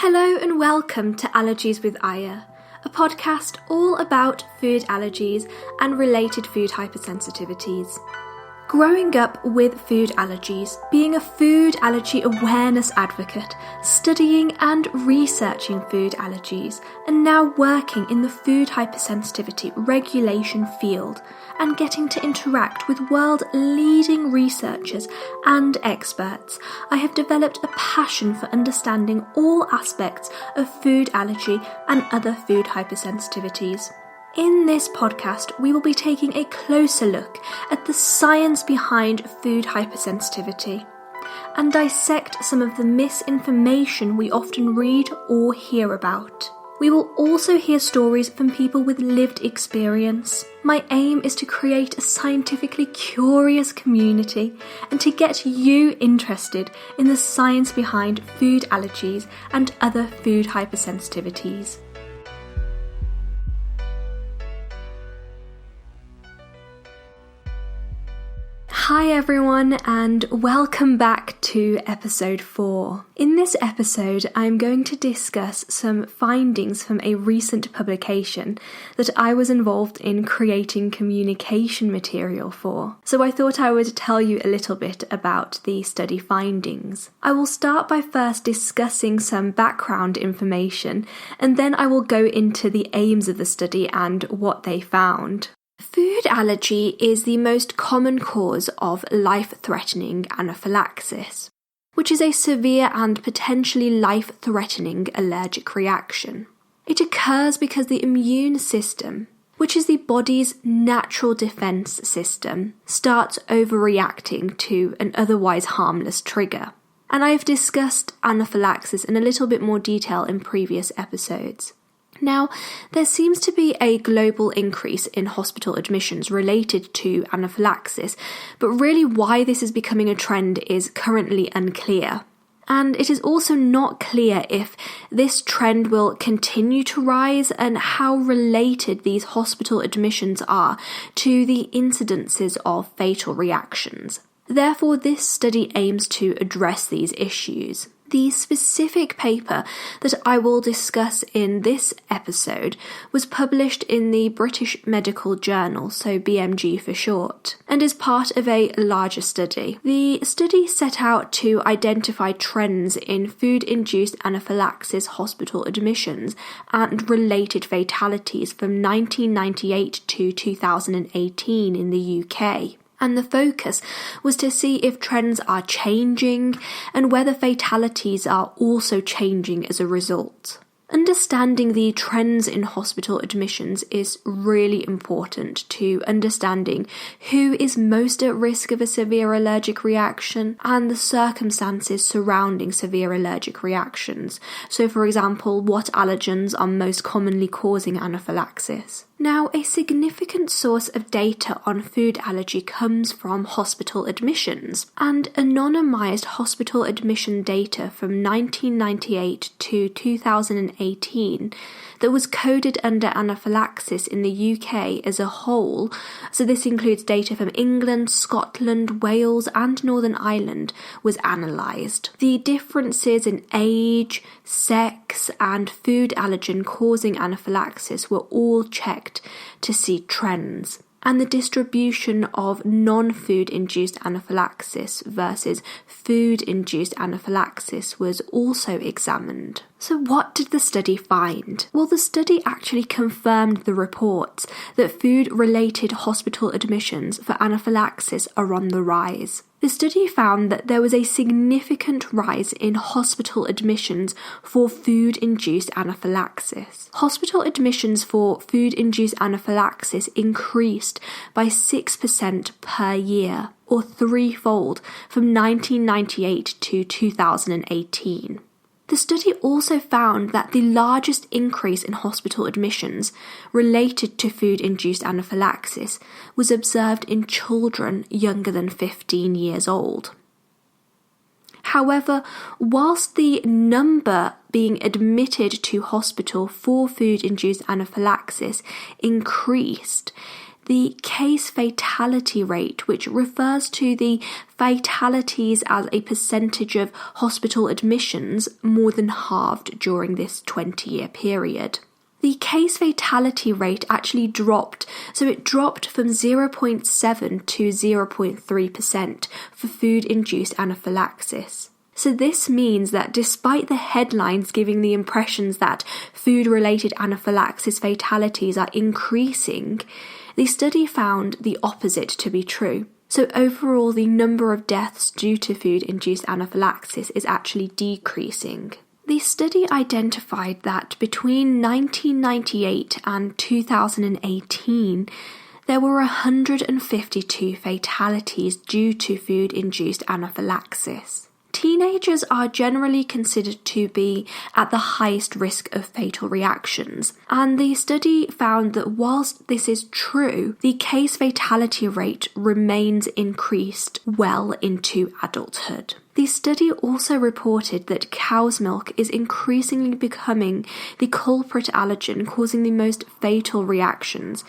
Hello and welcome to Allergies with Aya, a podcast all about food allergies and related food hypersensitivities. Growing up with food allergies, being a food allergy awareness advocate, studying and researching food allergies, and now working in the food hypersensitivity regulation field, and getting to interact with world-leading researchers and experts, I have developed a passion for understanding all aspects of food allergy and other food hypersensitivities. In this podcast, we will be taking a closer look at the science behind food hypersensitivity and dissect some of the misinformation we often read or hear about. We will also hear stories from people with lived experience. My aim is to create a scientifically curious community and to get you interested in the science behind food allergies and other food hypersensitivities. Hi everyone and welcome back to episode 4. In this episode I'm going to discuss some findings from a recent publication that I was involved in creating communication material for. So I thought I would tell you a little bit about the study findings. I will start by first discussing some background information and then I will go into the aims of the study and what they found. Food allergy is the most common cause of life-threatening anaphylaxis, which is a severe and potentially life-threatening allergic reaction. It occurs because the immune system, which is the body's natural defense system, starts overreacting to an otherwise harmless trigger. And I have discussed anaphylaxis in a little bit more detail in previous episodes. Now, there seems to be a global increase in hospital admissions related to anaphylaxis, but really why this is becoming a trend is currently unclear. And it is also not clear if this trend will continue to rise and how related these hospital admissions are to the incidences of fatal reactions. Therefore, this study aims to address these issues. The specific paper that I will discuss in this episode was published in the British Medical Journal, so BMJ for short, and is part of a larger study. The study set out to identify trends in food-induced anaphylaxis hospital admissions and related fatalities from 1998 to 2018 in the UK. And the focus was to see if trends are changing and whether fatalities are also changing as a result. Understanding the trends in hospital admissions is really important to understanding who is most at risk of a severe allergic reaction and the circumstances surrounding severe allergic reactions. So, for example, what allergens are most commonly causing anaphylaxis. Now, a significant source of data on food allergy comes from hospital admissions, and anonymised hospital admission data from 1998 to 2018 that was coded under anaphylaxis in the UK as a whole, so this includes data from England, Scotland, Wales and Northern Ireland, was analysed. The differences in age, sex and food allergen causing anaphylaxis were all checked to see trends, and the distribution of non-food induced anaphylaxis versus food-induced anaphylaxis was also examined. So what did the study find? Well, the study actually confirmed the reports that food-related hospital admissions for anaphylaxis are on the rise. The study found that there was a significant rise in hospital admissions for food-induced anaphylaxis. Hospital admissions for food-induced anaphylaxis increased by 6% per year, or threefold, from 1998 to 2018. The study also found that the largest increase in hospital admissions related to food-induced anaphylaxis was observed in children younger than 15 years old. However, whilst the number being admitted to hospital for food-induced anaphylaxis increased, the case fatality rate, which refers to the fatalities as a percentage of hospital admissions, more than halved during this 20-year period. The case fatality rate actually dropped, so it dropped from 0.7 to 0.3% for food-induced anaphylaxis. So this means that despite the headlines giving the impressions that food-related anaphylaxis fatalities are increasing, the study found the opposite to be true. So overall, the number of deaths due to food-induced anaphylaxis is actually decreasing. The study identified that between 1998 and 2018, there were 152 fatalities due to food-induced anaphylaxis. Teenagers are generally considered to be at the highest risk of fatal reactions, and the study found that whilst this is true, the case fatality rate remains increased well into adulthood. The study also reported that cow's milk is increasingly becoming the culprit allergen causing the most fatal reactions,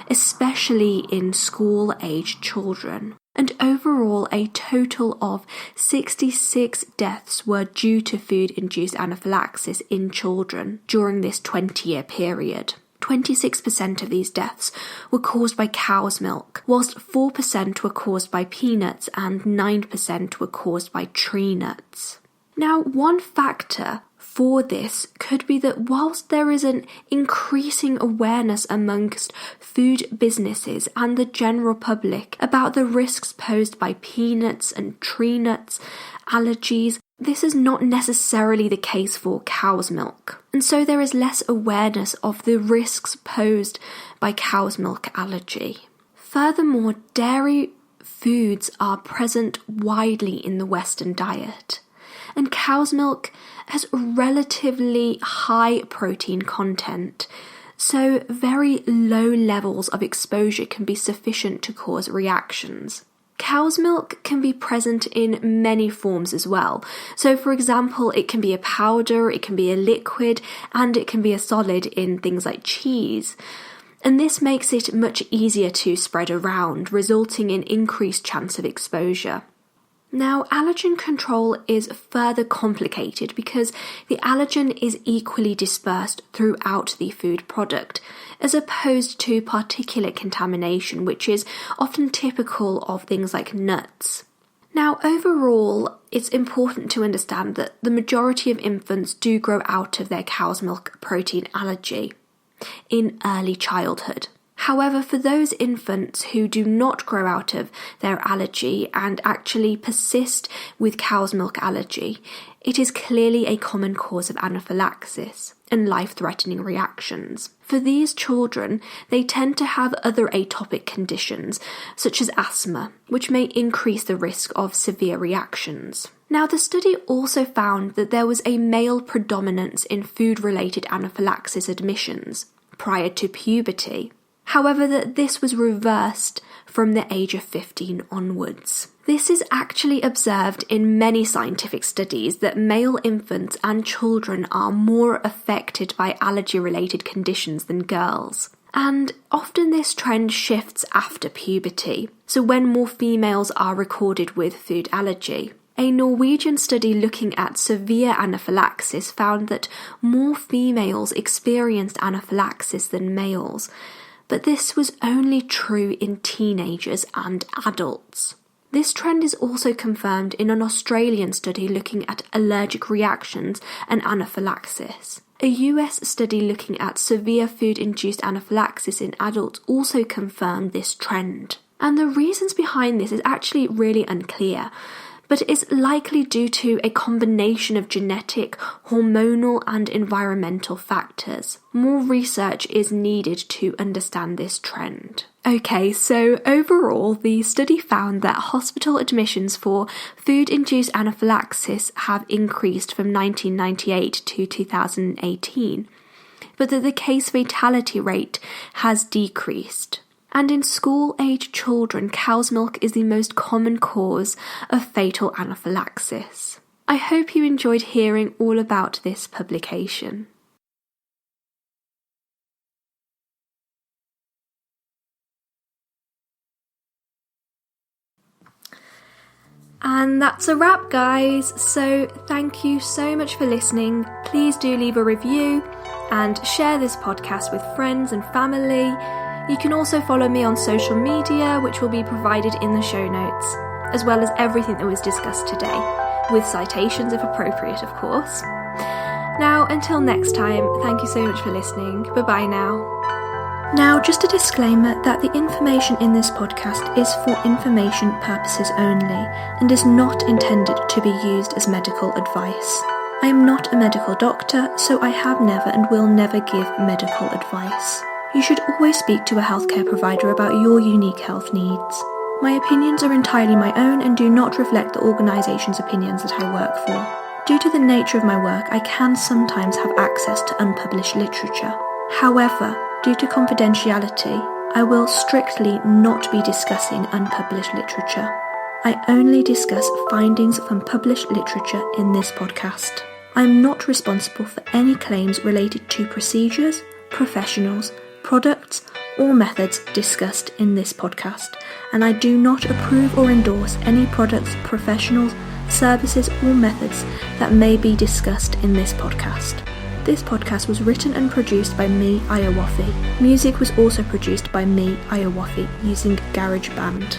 especially in school-aged children. And overall, a total of 66 deaths were due to food-induced anaphylaxis in children during this 20-year period. 26% of these deaths were caused by cow's milk, whilst 4% were caused by peanuts and 9% were caused by tree nuts. Now, one factor for this could be that whilst there is an increasing awareness amongst food businesses and the general public about the risks posed by peanuts and tree nuts, allergies, this is not necessarily the case for cow's milk. And so there is less awareness of the risks posed by cow's milk allergy. Furthermore, dairy foods are present widely in the Western diet, and cow's milk has relatively high protein content, so very low levels of exposure can be sufficient to cause reactions. Cow's milk can be present in many forms as well. So for example, it can be a powder, it can be a liquid, and it can be a solid in things like cheese. And this makes it much easier to spread around, resulting in increased chance of exposure. Now, allergen control is further complicated because the allergen is equally dispersed throughout the food product, as opposed to particulate contamination, which is often typical of things like nuts. Now, overall, it's important to understand that the majority of infants do grow out of their cow's milk protein allergy in early childhood. However, for those infants who do not grow out of their allergy and actually persist with cow's milk allergy, it is clearly a common cause of anaphylaxis and life-threatening reactions. For these children, they tend to have other atopic conditions, such as asthma, which may increase the risk of severe reactions. Now, the study also found that there was a male predominance in food-related anaphylaxis admissions prior to puberty. However, that this was reversed from the age of 15 onwards. This is actually observed in many scientific studies that male infants and children are more affected by allergy-related conditions than girls. And often this trend shifts after puberty, so when more females are recorded with food allergy. A Norwegian study looking at severe anaphylaxis found that more females experienced anaphylaxis than males, but this was only true in teenagers and adults. This trend is also confirmed in an Australian study looking at allergic reactions and anaphylaxis. A US study looking at severe food-induced anaphylaxis in adults also confirmed this trend. And the reasons behind this is actually really unclear, but is likely due to a combination of genetic, hormonal, and environmental factors. More research is needed to understand this trend. Okay, so overall, the study found that hospital admissions for food-induced anaphylaxis have increased from 1998 to 2018, but that the case fatality rate has decreased. And in school-aged children, cow's milk is the most common cause of fatal anaphylaxis. I hope you enjoyed hearing all about this publication. And that's a wrap, guys. So thank you so much for listening. Please do leave a review and share this podcast with friends and family. You can also follow me on social media, which will be provided in the show notes, as well as everything that was discussed today, with citations if appropriate, of course. Now, until next time, thank you so much for listening. Bye-bye now. Now, just a disclaimer that the information in this podcast is for information purposes only and is not intended to be used as medical advice. I am not a medical doctor, so I have never and will never give medical advice. You should always speak to a healthcare provider about your unique health needs. My opinions are entirely my own and do not reflect the organisation's opinions that I work for. Due to the nature of my work, I can sometimes have access to unpublished literature. However, due to confidentiality, I will strictly not be discussing unpublished literature. I only discuss findings from published literature in this podcast. I am not responsible for any claims related to procedures, professionals, products, or methods discussed in this podcast, and I do not approve or endorse any products, professionals, services, or methods that may be discussed in this podcast. This podcast was written and produced by me, Ayawafi. Music was also produced by me, Ayawafi, using GarageBand.